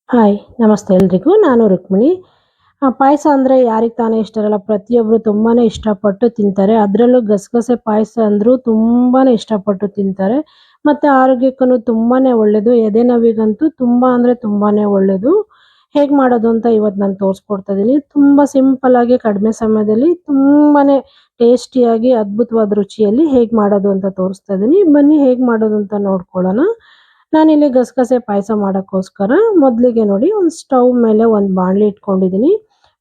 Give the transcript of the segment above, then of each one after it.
Hi ನಮಸ್ತೆ ಎಲ್ರಿಗೂ. ನಾನು ರುಕ್ಮಿಣಿ. ಪಾಯಸ ಅಂದರೆ ಯಾರಿಗೆ ತಾನೇ ಇಷ್ಟ ಇರಲ್ಲ. ಪ್ರತಿಯೊಬ್ಬರು ತುಂಬಾ ಇಷ್ಟಪಟ್ಟು ತಿಂತಾರೆ. ಅದರಲ್ಲೂ ಗಸಗಸೆ ಪಾಯಸ ಅಂದರೂ ತುಂಬಾ ಇಷ್ಟಪಟ್ಟು ತಿಂತಾರೆ. ಮತ್ತು ಆರೋಗ್ಯಕ್ಕೂ ತುಂಬಾ ಒಳ್ಳೆಯದು. ಎದೆ ನೋವಿಗಂತೂ ತುಂಬ ಅಂದರೆ ತುಂಬಾ ಒಳ್ಳೆಯದು. ಹೇಗೆ ಮಾಡೋದು ಅಂತ ಇವತ್ತು ನಾನು ತೋರಿಸ್ಕೊಡ್ತಾ ಇದ್ದೀನಿ. ತುಂಬ ಸಿಂಪಲ್ಲಾಗಿ ಕಡಿಮೆ ಸಮಯದಲ್ಲಿ ತುಂಬಾ ಟೇಸ್ಟಿಯಾಗಿ ಅದ್ಭುತವಾದ ರುಚಿಯಲ್ಲಿ ಹೇಗೆ ಮಾಡೋದು ಅಂತ ತೋರಿಸ್ತಾ ಇದ್ದೀನಿ. ಬನ್ನಿ ಹೇಗೆ ಮಾಡೋದು ಅಂತ ನೋಡ್ಕೊಳ್ಳೋಣ. ನಾನಿಲ್ಲಿ ಗಸಗಸೆ ಪಾಯಸ ಮಾಡೋಕ್ಕೋಸ್ಕರ ಮೊದಲಿಗೆ ನೋಡಿ ಒಂದು ಸ್ಟವ್ ಮೇಲೆ ಒಂದು ಬಾಣಲಿ ಇಟ್ಕೊಂಡಿದ್ದೀನಿ.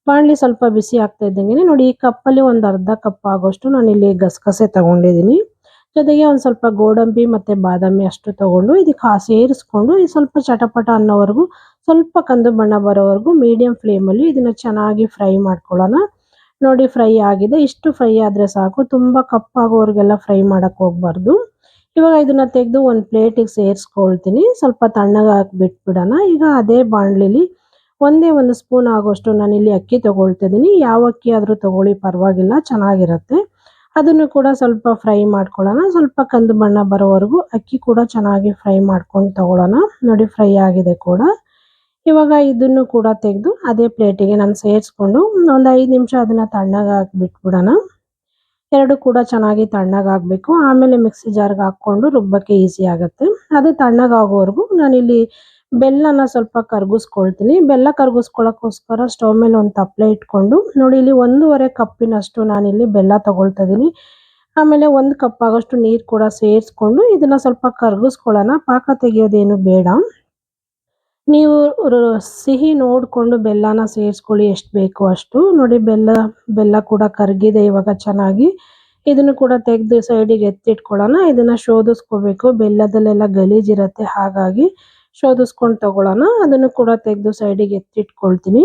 ಬಾಣಲಿ ಸ್ವಲ್ಪ ಬಿಸಿ ಆಗ್ತಾ ಇದ್ದಂಗೆ ನೋಡಿ ಈ ಕಪ್ಪಲ್ಲಿ ಒಂದು ಅರ್ಧ ಕಪ್ ಆಗೋಷ್ಟು ನಾನಿಲ್ಲಿ ಗಸಗಸೆ ತಗೊಂಡಿದ್ದೀನಿ. ಜೊತೆಗೆ ಒಂದು ಸ್ವಲ್ಪ ಗೋಡಂಬಿ ಮತ್ತು ಬಾದಾಮಿ ಅಷ್ಟು ತಗೊಂಡು ಇದಕ್ಕೆ ಸೇರಿಸ್ಕೊಂಡು ಈ ಸ್ವಲ್ಪ ಚಟಪಟ ಅನ್ನೋವರೆಗೂ ಸ್ವಲ್ಪ ಕಂದು ಬಣ್ಣ ಬರೋವರೆಗೂ ಮೀಡಿಯಂ ಫ್ಲೇಮಲ್ಲಿ ಇದನ್ನು ಚೆನ್ನಾಗಿ ಫ್ರೈ ಮಾಡ್ಕೊಳ್ಳೋಣ. ನೋಡಿ ಫ್ರೈ ಆಗಿದೆ. ಇಷ್ಟು ಫ್ರೈ ಆದರೆ ಸಾಕು. ತುಂಬ ಕಪ್ಪಾಗೋವರೆಗೆಲ್ಲ ಫ್ರೈ ಮಾಡೋಕ್ಕೆ ಹೋಗಬಾರ್ದು. ಇವಾಗ ಇದನ್ನ ತೆಗೆದು ಒಂದು ಪ್ಲೇಟಿಗೆ ಸೇರಿಸ್ಕೊಳ್ತೀನಿ. ಸ್ವಲ್ಪ ತಣ್ಣಗಾಕಿ ಬಿಟ್ಬಿಡೋಣ. ಈಗ ಅದೇ ಬಾಣಲಿಲಿ ಒಂದೇ ಒಂದು ಸ್ಪೂನ್ ಆಗೋಷ್ಟು ನಾನಿಲ್ಲಿ ಅಕ್ಕಿ ತಗೊಳ್ತಾ ಇದ್ದೀನಿ. ಯಾವ ಅಕ್ಕಿ ಆದರೂ ತಗೊಳ್ಳಿ, ಪರವಾಗಿಲ್ಲ, ಚೆನ್ನಾಗಿರುತ್ತೆ. ಅದನ್ನು ಕೂಡ ಸ್ವಲ್ಪ ಫ್ರೈ ಮಾಡ್ಕೊಳ್ಳೋಣ. ಸ್ವಲ್ಪ ಕಂದು ಬಣ್ಣ ಬರೋವರೆಗೂ ಅಕ್ಕಿ ಕೂಡ ಚೆನ್ನಾಗಿ ಫ್ರೈ ಮಾಡ್ಕೊಂಡು ತಗೊಳ್ಳೋಣ. ನೋಡಿ ಫ್ರೈ ಆಗಿದೆ ಕೂಡ. ಇವಾಗ ಇದನ್ನು ಕೂಡ ತೆಗೆದು ಅದೇ ಪ್ಲೇಟಿಗೆ ನಾನು ಸೇರಿಸ್ಕೊಂಡು ಒಂದು 5 ನಿಮಿಷ ಅದನ್ನು ತಣ್ಣಗಾಕಿ ಬಿಟ್ಬಿಡೋಣ. ಎರಡು ಕೂಡ ಚೆನ್ನಾಗಿ ತಣ್ಣಗಾಗಬೇಕು. ಆಮೇಲೆ ಮಿಕ್ಸಿ ಜಾರ್ಗೆ ಹಾಕ್ಕೊಂಡು ರುಬ್ಬಕ್ಕೆ ಈಸಿ ಆಗುತ್ತೆ. ಅದು ತಣ್ಣಗಾಗೋವರೆಗೂ ನಾನಿಲ್ಲಿ ಬೆಲ್ಲನ ಸ್ವಲ್ಪ ಕರಗಿಸ್ಕೊಳ್ತೀನಿ. ಬೆಲ್ಲ ಕರಗಿಸ್ಕೊಳ್ಳೋಕ್ಕೋಸ್ಕರ ಸ್ಟವ್ ಮೇಲೆ ಒಂದು ತಪ್ಪಲೆ ಇಟ್ಕೊಂಡು ನೋಡಿ ಇಲ್ಲಿ 1.5 ಕಪ್ಪಿನಷ್ಟು ನಾನಿಲ್ಲಿ ಬೆಲ್ಲ ತಗೊಳ್ತಾ ಇದ್ದೀನಿ. ಆಮೇಲೆ 1 ಕಪ್ ಆಗೋಷ್ಟು ನೀರು ಕೂಡ ಸೇರಿಸ್ಕೊಂಡು ಇದನ್ನು ಸ್ವಲ್ಪ ಕರಗಿಸ್ಕೊಳ್ಳೋಣ. ಪಾಕ ತೆಗೆಯೋದೇನು ಬೇಡ. ನೀವು ಸಿಹಿ ನೋಡಿಕೊಂಡು ಬೆಲ್ಲನ ಸೇರಿಸ್ಕೊಳ್ಳಿ, ಎಷ್ಟು ಬೇಕೋ ಅಷ್ಟು. ನೋಡಿ ಬೆಲ್ಲ ಕೂಡ ಕರಗಿದೆ ಇವಾಗ ಚೆನ್ನಾಗಿ. ಇದನ್ನು ಕೂಡ ತೆಗೆದು ಸೈಡಿಗೆ ಎತ್ತಿಟ್ಕೊಳ್ಳೋಣ. ಇದನ್ನು ಶೋಧಿಸ್ಕೋಬೇಕು. ಬೆಲ್ಲದಲ್ಲೆಲ್ಲ ಗಲೀಜಿರುತ್ತೆ, ಹಾಗಾಗಿ ಶೋಧಿಸ್ಕೊಂಡು ತಗೊಳ್ಳೋಣ. ಅದನ್ನು ಕೂಡ ತೆಗೆದು ಸೈಡಿಗೆ ಎತ್ತಿಟ್ಕೊಳ್ತೀನಿ.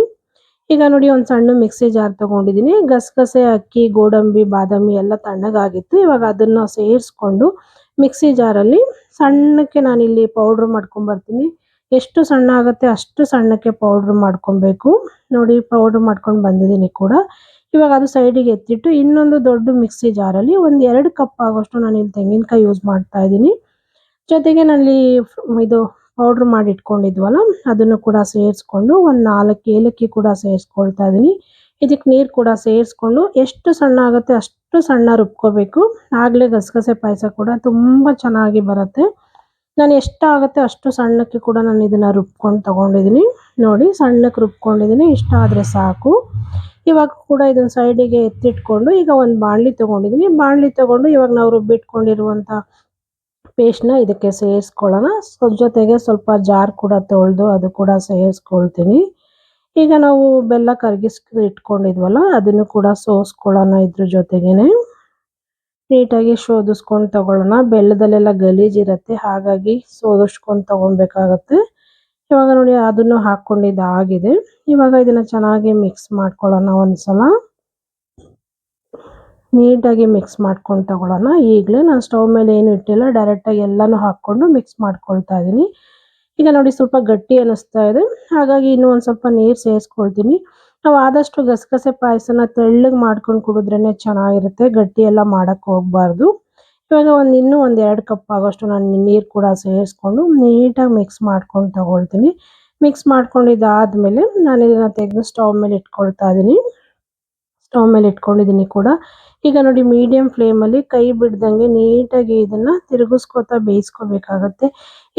ಈಗ ನೋಡಿ ಒಂದು ಸಣ್ಣ ಮಿಕ್ಸಿ ಜಾರ್ ತೊಗೊಂಡಿದ್ದೀನಿ. ಗಸಗಸೆ, ಅಕ್ಕಿ, ಗೋಡಂಬಿ, ಬಾದಾಮಿ ಎಲ್ಲ ತಣ್ಣಗಾಗಿತ್ತು. ಇವಾಗ ಅದನ್ನು ಸೇರಿಸ್ಕೊಂಡು ಮಿಕ್ಸಿ ಜಾರಲ್ಲಿ ಸಣ್ಣಕ್ಕೆ ನಾನಿಲ್ಲಿ ಪೌಡ್ರ್ ಮಾಡ್ಕೊಂಬರ್ತೀನಿ. ಎಷ್ಟು ಸಣ್ಣ ಆಗುತ್ತೆ ಅಷ್ಟು ಸಣ್ಣಕ್ಕೆ ಪೌಡ್ರ್ ಮಾಡ್ಕೊಬೇಕು. ನೋಡಿ ಪೌಡ್ರ್ ಮಾಡ್ಕೊಂಡು ಬಂದಿದ್ದೀನಿ ಕೂಡ. ಇವಾಗ ಅದು ಸೈಡಿಗೆ ಎತ್ತಿಟ್ಟು ಇನ್ನೊಂದು ದೊಡ್ಡ ಮಿಕ್ಸಿ ಜಾರಲ್ಲಿ ಒಂದು 2 ಕಪ್ ಆಗೋಷ್ಟು ನಾನಿಲ್ಲಿ ತೆಂಗಿನಕಾಯಿ ಯೂಸ್ ಮಾಡ್ತಾ ಇದ್ದೀನಿ. ಜೊತೆಗೆ ನಾನಿಲ್ಲಿ ಇದು ಪೌಡ್ರ್ ಮಾಡಿ ಇಟ್ಕೊಂಡಿದ್ವಲ್ಲ ಅದನ್ನು ಕೂಡ ಸೇರಿಸ್ಕೊಂಡು ಒಂದು 4 ಏಲಕ್ಕಿ ಕೂಡ ಸೇರಿಸ್ಕೊಳ್ತಾ ಇದ್ದೀನಿ. ಇದಕ್ಕೆ ನೀರು ಕೂಡ ಸೇರಿಸ್ಕೊಂಡು ಎಷ್ಟು ಸಣ್ಣ ಆಗುತ್ತೆ ಅಷ್ಟು ಸಣ್ಣ ರುಬ್ಕೋಬೇಕು. ಆಗಲೇ ಗಸಗಸೆ ಪಾಯಸ ಕೂಡ ತುಂಬ ಚೆನ್ನಾಗಿ ಬರುತ್ತೆ. ನಾನು ಎಷ್ಟಾಗುತ್ತೆ ಅಷ್ಟು ಸಣ್ಣಕ್ಕೆ ಕೂಡ ನಾನು ಇದನ್ನು ರುಬ್ಕೊಂಡು ತೊಗೊಂಡಿದ್ದೀನಿ. ನೋಡಿ ಸಣ್ಣಕ್ಕೆ ರುಬ್ಕೊಂಡಿದ್ದೀನಿ. ಇಷ್ಟ ಆದರೆ ಸಾಕು. ಇವಾಗ ಕೂಡ ಇದನ್ನು ಸೈಡಿಗೆ ಎತ್ತಿಟ್ಕೊಂಡು ಈಗ ಒಂದು ಬಾಣಲಿ ತೊಗೊಂಡಿದ್ದೀನಿ. ಬಾಣಲಿ ತೊಗೊಂಡು ಇವಾಗ ನಾವು ರುಬ್ಬಿಟ್ಕೊಂಡಿರುವಂಥ ಪೇಸ್ಟ್ನ ಇದಕ್ಕೆ ಸೇರಿಸ್ಕೊಳ್ಳೋಣ. ಜೊತೆಗೆ ಸ್ವಲ್ಪ ಜಾರ್ ಕೂಡ ತೊಳೆದು ಅದು ಕೂಡ ಸೇರಿಸ್ಕೊಳ್ತೀನಿ. ಈಗ ನಾವು ಬೆಲ್ಲ ಕರಗಿಸಿ ಇಟ್ಕೊಂಡಿದ್ವಲ್ಲ ಅದನ್ನು ಕೂಡ ಸೋಸ್ಕೊಳ್ಳೋಣ. ಇದ್ರ ಜೊತೆಗೇನೆ ನೀಟಾಗಿ ಶೋಧಿಸ್ಕೊಂಡು ತಗೊಳ್ಳೋಣ. ಬೆಲ್ಲದಲ್ಲೆಲ್ಲ ಗಲೀಜಿರುತ್ತೆ, ಹಾಗಾಗಿ ಸೋದಿಸ್ಕೊಂಡು ತಗೊಬೇಕಾಗತ್ತೆ. ಇವಾಗ ನೋಡಿ ಅದನ್ನು ಹಾಕ್ಕೊಂಡಿದ್ದಾಗಿದೆ. ಇವಾಗ ಇದನ್ನು ಚೆನ್ನಾಗಿ ಮಿಕ್ಸ್ ಮಾಡ್ಕೊಳ್ಳೋಣ. ಒಂದ್ಸಲ ನೀಟಾಗಿ ಮಿಕ್ಸ್ ಮಾಡ್ಕೊಂಡು ತಗೊಳ್ಳೋಣ. ಈಗಲೇ ನಾನು ಸ್ಟವ್ ಮೇಲೆ ಏನು ಇಟ್ಟಿಲ್ಲ, ಡೈರೆಕ್ಟಾಗಿ ಎಲ್ಲನೂ ಹಾಕ್ಕೊಂಡು ಮಿಕ್ಸ್ ಮಾಡ್ಕೊಳ್ತಾ ಇದ್ದೀನಿ. ಈಗ ನೋಡಿ ಸ್ವಲ್ಪ ಗಟ್ಟಿ ಅನ್ನಿಸ್ತಾ ಇದೆ, ಹಾಗಾಗಿ ಇನ್ನೂ ಒಂದು ಸ್ವಲ್ಪ ನೀರು ಸೇರಿಸ್ಕೊಳ್ತೀನಿ. ನಾವು ಆದಷ್ಟು ಗಸಗಸೆ ಪಾಯಸನ ತೆಳ್ಳಗೆ ಮಾಡ್ಕೊಂಡು ಕುಡಿದ್ರೇ ಚೆನ್ನಾಗಿರುತ್ತೆ, ಗಟ್ಟಿ ಎಲ್ಲ ಮಾಡೋಕ್ಕೆ ಹೋಗಬಾರ್ದು. ಇವಾಗ ಇನ್ನೂ ಒಂದು 2 ಕಪ್ ಆಗೋಷ್ಟು ನಾನು ನೀರು ಕೂಡ ಸೇರಿಸ್ಕೊಂಡು ನೀಟಾಗಿ ಮಿಕ್ಸ್ ಮಾಡ್ಕೊಂಡು ತಗೊಳ್ತೀನಿ. ಮಿಕ್ಸ್ ಮಾಡ್ಕೊಂಡಿದ್ದಾದಮೇಲೆ ನಾನು ಇದನ್ನು ತೆಗೆದು ಸ್ಟವ್ ಮೇಲೆ ಇಟ್ಕೊಳ್ತಾ ಇದ್ದೀನಿ. ಸ್ಟವ್ ಮೇಲೆ ಇಟ್ಕೊಂಡಿದ್ದೀನಿ ಕೂಡ. ಈಗ ನೋಡಿ ಮೀಡಿಯಂ ಫ್ಲೇಮಲ್ಲಿ ಕೈ ಬಿಡ್ದಂಗೆ ನೀಟಾಗಿ ಇದನ್ನು ತಿರುಗಿಸ್ಕೊತಾ ಬೇಯಿಸ್ಕೋಬೇಕಾಗತ್ತೆ.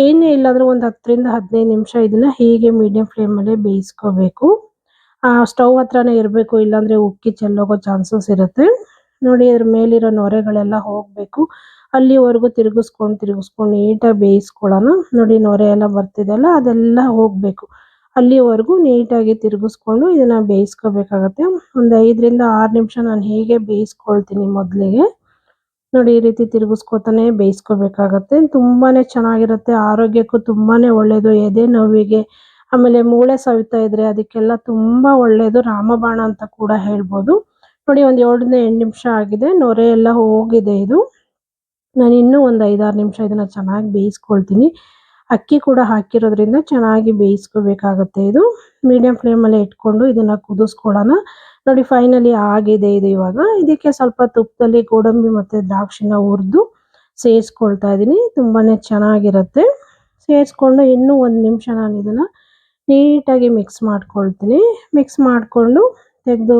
ಏನೇ ಇಲ್ಲಾಂದರೂ ಒಂದು 10ರಿಂದ 15 ನಿಮಿಷ ಇದನ್ನು ಹೀಗೆ ಮೀಡಿಯಂ ಫ್ಲೇಮಲ್ಲೇ ಬೇಯಿಸ್ಕೋಬೇಕು. ಸ್ಟವ್ ಹತ್ರನೇ ಇರಬೇಕು, ಇಲ್ಲಾಂದರೆ ಉಕ್ಕಿ ಚೆಲ್ಲೋಗೋ ಚಾನ್ಸಸ್ ಇರುತ್ತೆ. ನೋಡಿ ಅದ್ರ ಮೇಲಿರೋ ನೊರೆಗಳೆಲ್ಲ ಹೋಗಬೇಕು. ಅಲ್ಲಿವರೆಗೂ ತಿರುಗಿಸ್ಕೊಂಡು ನೀಟಾಗಿ ಬೇಯಿಸ್ಕೊಳ್ಳೋಣ. ನೋಡಿ ನೊರೆ ಎಲ್ಲ ಬರ್ತಿದೆಯಲ್ಲ ಅದೆಲ್ಲ ಹೋಗಬೇಕು. ಅಲ್ಲಿವರೆಗೂ ನೀಟಾಗಿ ತಿರುಗಿಸ್ಕೊಂಡು ಇದನ್ನು ಬೇಯಿಸ್ಕೋಬೇಕಾಗತ್ತೆ. ಒಂದು 5ರಿಂದ 6 ನಿಮಿಷ ನಾನು ಹೀಗೆ ಬೇಯಿಸ್ಕೊಳ್ತೀನಿ ಮೊದಲಿಗೆ. ನೋಡಿ ಈ ರೀತಿ ತಿರುಗಿಸ್ಕೊತಾನೆ ಬೇಯಿಸ್ಕೋಬೇಕಾಗತ್ತೆ. ತುಂಬಾ ಚೆನ್ನಾಗಿರುತ್ತೆ, ಆರೋಗ್ಯಕ್ಕೂ ತುಂಬಾ ಒಳ್ಳೆಯದು. ಎದೆ ನೋವಿಗೆ, ಆಮೇಲೆ ಮೂಳೆ ಸವಿತಾ ಇದ್ದರೆ ಅದಕ್ಕೆಲ್ಲ ತುಂಬ ಒಳ್ಳೆಯದು. ರಾಮಬಾಣ ಅಂತ ಕೂಡ ಹೇಳ್ಬೋದು. ನೋಡಿ ಒಂದು 7ರಿಂದ 8 ನಿಮಿಷ ಆಗಿದೆ, ನೊರೆ ಎಲ್ಲ ಹೋಗಿದೆ. ಇದು ನಾನು ಇನ್ನೂ ಒಂದು 5-6 ನಿಮಿಷ ಇದನ್ನು ಚೆನ್ನಾಗಿ ಬೇಯಿಸ್ಕೊಳ್ತೀನಿ. ಅಕ್ಕಿ ಕೂಡ ಹಾಕಿರೋದ್ರಿಂದ ಚೆನ್ನಾಗಿ ಬೇಯಿಸ್ಕೋಬೇಕಾಗತ್ತೆ. ಇದು ಮೀಡಿಯಂ ಫ್ಲೇಮಲ್ಲೇ ಇಟ್ಕೊಂಡು ಇದನ್ನು ಕುದಿಸ್ಕೊಳ್ಳೋಣ. ನೋಡಿ ಫೈನಲಿ ಆಗಿದೆ ಇದು. ಇವಾಗ ಇದಕ್ಕೆ ಸ್ವಲ್ಪ ತುಪ್ಪದಲ್ಲಿ ಗೋಡಂಬಿ ಮತ್ತು ದ್ರಾಕ್ಷಿನ ಹುರಿದು ಸೇರಿಸ್ಕೊಳ್ತಾ ಇದ್ದೀನಿ. ತುಂಬಾ ಚೆನ್ನಾಗಿರುತ್ತೆ. ಸೇರಿಸ್ಕೊಂಡು ಇನ್ನೂ 1 ನಿಮಿಷ ನಾನು ಇದನ್ನು ನೀಟಾಗಿ ಮಿಕ್ಸ್ ಮಾಡ್ಕೊಳ್ತೀನಿ. ಮಿಕ್ಸ್ ಮಾಡಿಕೊಂಡು ತೆಗೆದು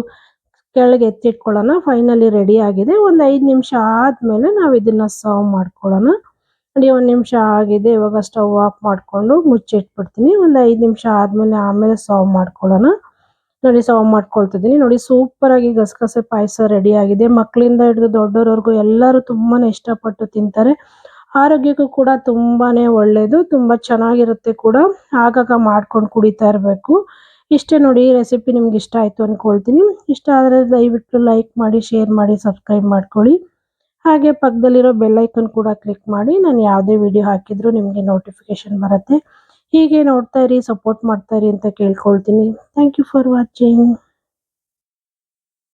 ಕೆಳಗೆ ಎತ್ತಿಟ್ಕೊಳ್ಳೋಣ. ಫೈನಲಿ ರೆಡಿ ಆಗಿದೆ. ಒಂದು 5 ನಿಮಿಷ ಆದಮೇಲೆ ನಾವು ಇದನ್ನು ಸರ್ವ್ ಮಾಡ್ಕೊಳ್ಳೋಣ. ನೋಡಿ 1 ನಿಮಿಷ ಆಗಿದೆ. ಇವಾಗ ಸ್ಟವ್ ಆಫ್ ಮಾಡಿಕೊಂಡು ಮುಚ್ಚಿಟ್ಬಿಡ್ತೀನಿ. ಒಂದು 5 ನಿಮಿಷ ಆಮೇಲೆ ಸರ್ವ್ ಮಾಡ್ಕೊಳ್ಳೋಣ. ನೋಡಿ ಸರ್ವ್ ಮಾಡ್ಕೊಳ್ತಿದ್ದೀನಿ. ನೋಡಿ ಸೂಪರಾಗಿ ಗಸಗಸೆ ಪಾಯಸ ರೆಡಿ ಆಗಿದೆ. ಮಕ್ಕಳಿಂದ ಹಿಡಿದು ದೊಡ್ಡೋರವರೆಗೂ ಎಲ್ಲರೂ ತುಂಬಾ ಇಷ್ಟಪಟ್ಟು ತಿಂತಾರೆ. ಆರೋಗ್ಯಕ್ಕೂ ಕೂಡ ತುಂಬಾನೇ ಒಳ್ಳೆಯದು. ತುಂಬ ಚೆನ್ನಾಗಿರುತ್ತೆ ಕೂಡ. ಆಗಾಗ ಮಾಡ್ಕೊಂಡು ಕುಡಿತಾ ಇರಬೇಕು. ಇಷ್ಟೇ ನೋಡಿ, ಈ ರೆಸಿಪಿ ನಿಮ್ಗೆ ಇಷ್ಟ ಆಯಿತು ಅಂದ್ಕೊಳ್ತೀನಿ. ಇಷ್ಟ ಆದರೆ ದಯವಿಟ್ಟು ಲೈಕ್ ಮಾಡಿ, ಶೇರ್ ಮಾಡಿ, ಸಬ್ಸ್ಕ್ರೈಬ್ ಮಾಡ್ಕೊಳ್ಳಿ. ಹಾಗೆ ಪಕ್ಕದಲ್ಲಿರೋ ಬೆಲ್ ಐಕನ್ ಕೂಡ ಕ್ಲಿಕ್ ಮಾಡಿ. ನಾನು ಯಾವುದೇ ವಿಡಿಯೋ ಹಾಕಿದರೂ ನಿಮಗೆ ನೋಟಿಫಿಕೇಶನ್ ಬರುತ್ತೆ. ಹೀಗೆ ನೋಡ್ತಾ ಇರಿ, ಸಪೋರ್ಟ್ ಮಾಡ್ತಾ ಇರಿ ಅಂತ ಕೇಳ್ಕೊಳ್ತೀನಿ. Thank you for watching.